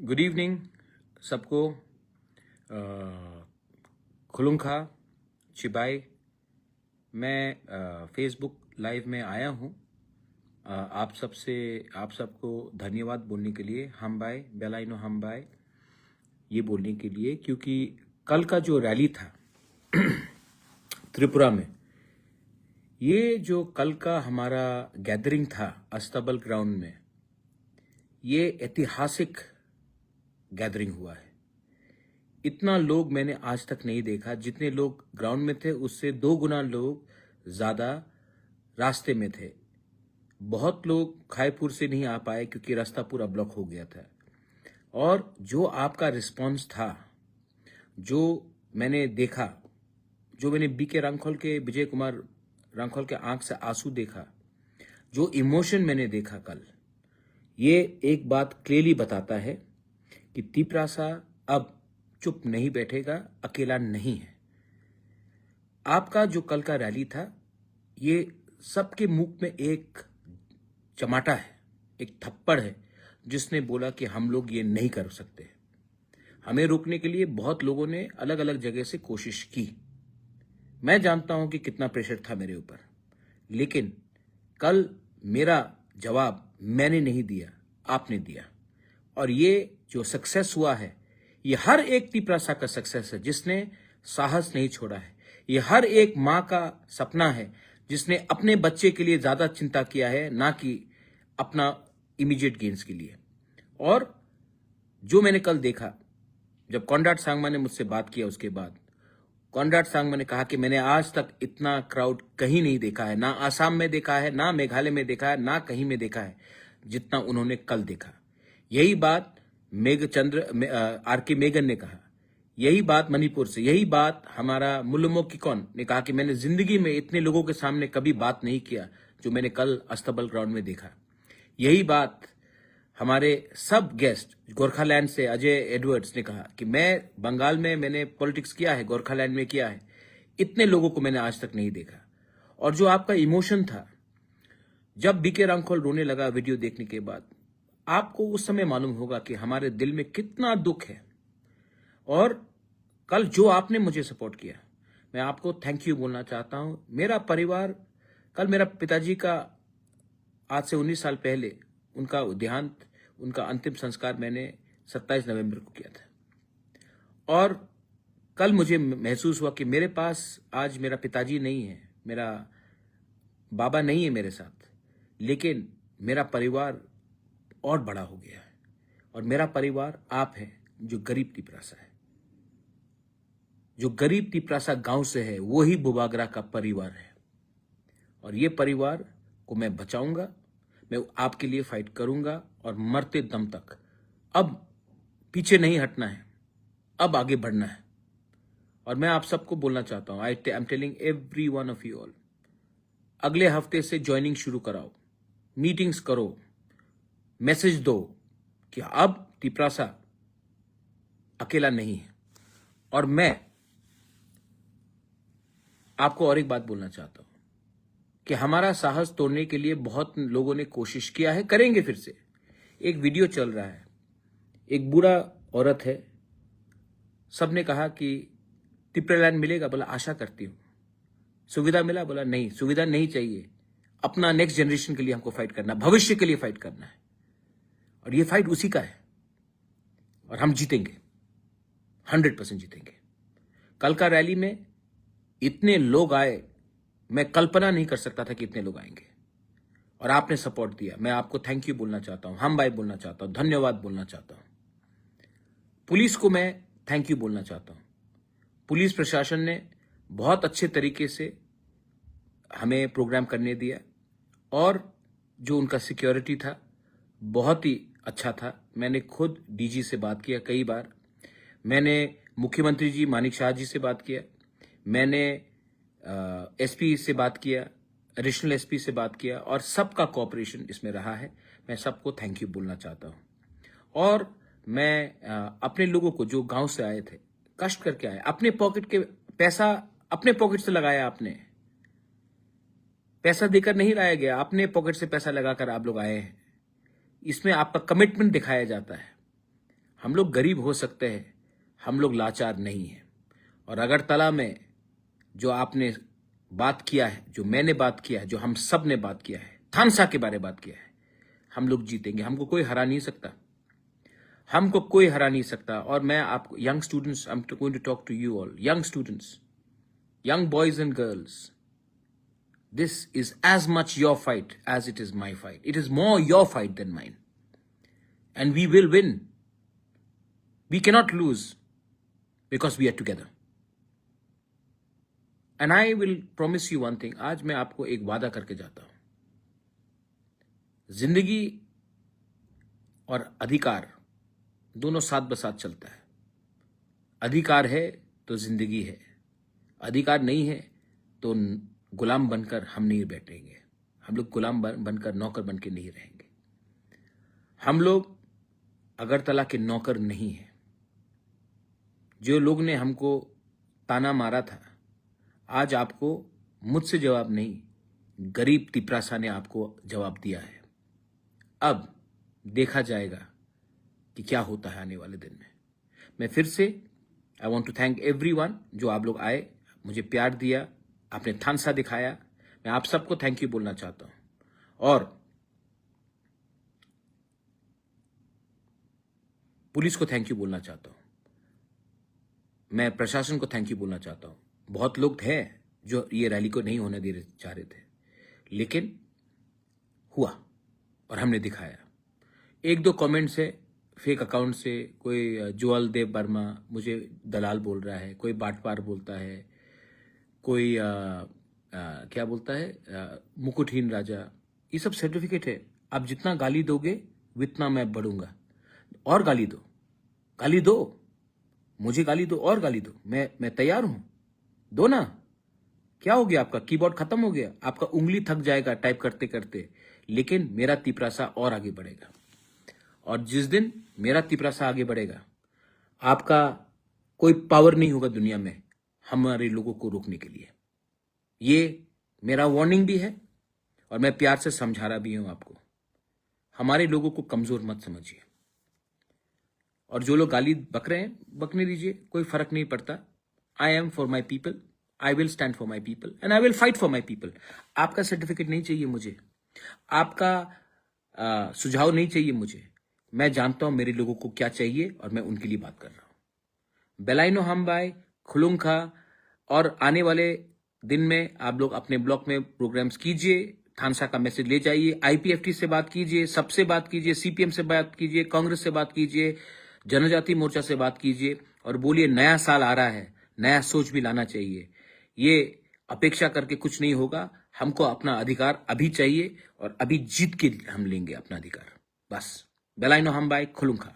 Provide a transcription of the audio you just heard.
Good evening सबको। खुलुंखा चिबाई। मैं Facebook live में आया हूँ आप सबको धन्यवाद बोलने के लिए, हम बाय बेलाइनो हम बाय ये बोलने के लिए, क्योंकि कल का जो रैली था त्रिपुरा में, ये जो कल का हमारा गैदरिंग था अस्तबल ग्राउंड में, ये ऐतिहासिक गैदरिंग हुआ है। इतना लोग मैंने आज तक नहीं देखा। जितने लोग ग्राउंड में थे उससे 2 गुना लोग ज्यादा रास्ते में थे। बहुत लोग खाईपुर से नहीं आ पाए क्योंकि रास्ता पूरा ब्लॉक हो गया था। और जो आपका रिस्पांस था, जो मैंने देखा, जो मैंने बीके रांखोल के, विजय कुमार रांखोल के आंख से आंसू देखा, जो इमोशन मैंने देखा कल, ये एक बात क्लियरली बताता है कि तिपरासा अब चुप नहीं बैठेगा, अकेला नहीं है। आपका जो कल का रैली था, ये सबके मुंह में एक चमाटा है, एक थप्पड़ है, जिसने बोला कि हम लोग ये नहीं कर सकते। हमें रोकने के लिए बहुत लोगों ने अलग अलग जगह से कोशिश की। मैं जानता हूं कि कितना प्रेशर था मेरे ऊपर, लेकिन कल मेरा जवाब मैंने नहीं दिया, आपने दिया। और ये जो सक्सेस हुआ है, ये हर एक तिपरासा का सक्सेस है जिसने साहस नहीं छोड़ा है। ये हर एक मां का सपना है जिसने अपने बच्चे के लिए ज्यादा चिंता किया है, ना कि अपना इमीडिएट गेन्स के लिए। और जो मैंने कल देखा, जब कॉनराड सांगमा ने मुझसे बात किया, उसके बाद कॉनराड सांगमा ने कहा कि मैंने आज तक इतना क्राउड कहीं नहीं देखा है, ना आसाम में देखा है, ना मेघालय में देखा है, ना कहीं में देखा है जितना उन्होंने कल देखा। यही बात आर.के. मेगन ने कहा, यही बात मणिपुर से, यही बात हमारा मुल्लुमो किकोन ने कहा कि मैंने जिंदगी में इतने लोगों के सामने कभी बात नहीं किया जो मैंने कल अस्तबल ग्राउंड में देखा। यही बात हमारे सब गेस्ट गोरखालैंड से अजय एडवर्ड्स ने कहा कि मैं बंगाल में मैंने पॉलिटिक्स किया है, गोरखालैंड में किया है, इतने लोगों को मैंने आज तक नहीं देखा। और जो आपका इमोशन था, जब बीके रांखोल रोने लगा वीडियो देखने के बाद, आपको उस समय मालूम होगा कि हमारे दिल में कितना दुख है। और कल जो आपने मुझे सपोर्ट किया, मैं आपको थैंक यू बोलना चाहता हूं। मेरा परिवार, कल मेरा पिताजी का आज से 19 साल पहले उनका देहांत, उनका अंतिम संस्कार मैंने 27 नवंबर को किया था। और कल मुझे महसूस हुआ कि मेरे पास आज मेरा पिताजी नहीं है, मेरा बाबा नहीं है मेरे साथ, लेकिन मेरा परिवार और बड़ा हो गया है। और मेरा परिवार आप है, जो गरीब तिपरासा है, जो गरीब तिपरासा गांव से है, वही बुबागरा का परिवार है। और ये परिवार को मैं बचाऊंगा, मैं आपके लिए फाइट करूंगा और मरते दम तक। अब पीछे नहीं हटना है, अब आगे बढ़ना है। और मैं आप सबको बोलना चाहता हूं, I am telling every one of you all, अगले हफ्ते से ज्वाइनिंग शुरू कराओ, मीटिंग्स करो, मैसेज दो कि अब तिपरासा अकेला नहीं है। और मैं आपको और एक बात बोलना चाहता हूं कि हमारा साहस तोड़ने के लिए बहुत लोगों ने कोशिश किया है, करेंगे फिर से। एक वीडियो चल रहा है, एक बूढ़ा औरत है, सबने कहा कि तिपरालैंड मिलेगा, बोला आशा करती हूं। सुविधा मिला, बोला नहीं, सुविधा नहीं चाहिए, अपना नेक्स्ट जनरेशन के लिए हमको फाइट करना, भविष्य के लिए फाइट करना है। और ये फाइट उसी का है, और हम जीतेंगे, 100% जीतेंगे। कल का रैली में इतने लोग आए, मैं कल्पना नहीं कर सकता था कि इतने लोग आएंगे। और आपने सपोर्ट दिया, मैं आपको थैंक यू बोलना चाहता हूं, हम भाई बोलना चाहता हूं, धन्यवाद बोलना चाहता हूं। पुलिस को मैं थैंक यू बोलना चाहता हूं। पुलिस प्रशासन ने बहुत अच्छे तरीके से हमें प्रोग्राम करने दिया, और जो उनका सिक्योरिटी था बहुत ही अच्छा था। मैंने खुद डीजी से बात किया कई बार, मैंने मुख्यमंत्री जी मानिक शाह जी से बात किया, मैंने एसपी से बात किया, एडिशनल एसपी से बात किया, और सबका कोऑपरेशन इसमें रहा है। मैं सबको थैंक यू बोलना चाहता हूं। और मैं अपने लोगों को, जो गांव से आए थे, कष्ट करके आए, अपने पॉकेट के पैसा अपने पॉकेट से लगाया, आपने पैसा देकर नहीं लाया गया, अपने पॉकेट से पैसा लगाकर आप लोग आए हैं। इसमें आपका कमिटमेंट दिखाया जाता है। हम लोग गरीब हो सकते हैं, हम लोग लाचार नहीं हैं। और अगरतला में जो आपने बात किया है, जो मैंने बात किया है, जो हम सब ने बात किया है, थानसा के बारे में बात किया है, हम लोग जीतेंगे। हमको कोई हरा नहीं सकता, हमको कोई हरा नहीं सकता। और मैं आपको young students, I am going to talk to you all, young students, young boys and girls, this is as much your fight as it is my fight. It is more your fight than mine. And we will win. We cannot lose because we are together. And I will promise you one thing. आज मैं आपको एक वादा करके जाता हूं। जिंदगी और अधिकार दोनों साथ बसाथ चलता है। अधिकार है तो जिंदगी है, अधिकार नहीं है तो गुलाम बनकर हम नहीं बैठेंगे। हम लोग गुलाम बनकर, नौकर बनकर नहीं रहेंगे। हम लोग अगरतला के नौकर नहीं हैं। जो लोग ने हमको ताना मारा था, आज आपको मुझसे जवाब नहीं, गरीब तिपरासा ने आपको जवाब दिया है। अब देखा जाएगा कि क्या होता है आने वाले दिन में। मैं फिर से I want to thank everyone जो आप लोग आए, मुझे प्यार दिया, आपने थानसा दिखाया। मैं आप सबको थैंक यू बोलना चाहता हूं और पुलिस को थैंक यू बोलना चाहता हूं। मैं प्रशासन को थैंक यू बोलना चाहता हूं। बहुत लोग थे जो ये रैली को नहीं होने दे चाह रहे थे, लेकिन हुआ और हमने दिखाया। एक दो कमेंट्स है फेक अकाउंट से, कोई ज्वाल देव वर्मा मुझे दलाल बोल रहा है, कोई बाटपार बोलता है, कोई क्या बोलता है मुकुटहीन राजा। ये सब सर्टिफिकेट है। आप जितना गाली दोगे उतना मैं बढ़ूंगा। और गाली दो, गाली दो, मुझे गाली दो और गाली दो, मैं तैयार हूं। दो ना, क्या हो गया? आपका कीबोर्ड खत्म हो गया, आपका उंगली थक जाएगा टाइप करते करते, लेकिन मेरा तिपरासा और आगे बढ़ेगा। और जिस दिन मेरा तिपरासा आगे बढ़ेगा, आपका कोई पावर नहीं होगा दुनिया में हमारे लोगों को रोकने के लिए। ये मेरा वार्निंग भी है और मैं प्यार से समझा रहा भी हूं आपको। हमारे लोगों को कमजोर मत समझिए। और जो लोग गाली बक रहे हैं, बकने दीजिए, कोई फर्क नहीं पड़ता। I am for my people, I will stand for my people and I will fight for my people. आपका सर्टिफिकेट नहीं चाहिए मुझे, आपका सुझाव नहीं चाहिए मुझे। मैं जानता हूं मेरे लोगों को क्या चाहिए और मैं उनके लिए बात कर रहा हूं। बेलाइनो हमबाई, खुलुंखा, और आने वाले दिन में आप लोग अपने ब्लॉक में प्रोग्राम्स कीजिए, थानसा का मैसेज ले जाइए, आईपीएफटी से बात कीजिए, सबसे बात कीजिए, सीपीएम से बात कीजिए, कांग्रेस से बात कीजिए, जनजाति मोर्चा से बात कीजिए और बोलिए नया साल आ रहा है, नया सोच भी लाना चाहिए। ये अपेक्षा करके कुछ नहीं होगा। हमको अपना अधिकार अभी चाहिए और अभी जीत के हम लेंगे अपना अधिकार। बस बेलाइनो हमबाई, खुलुंखा।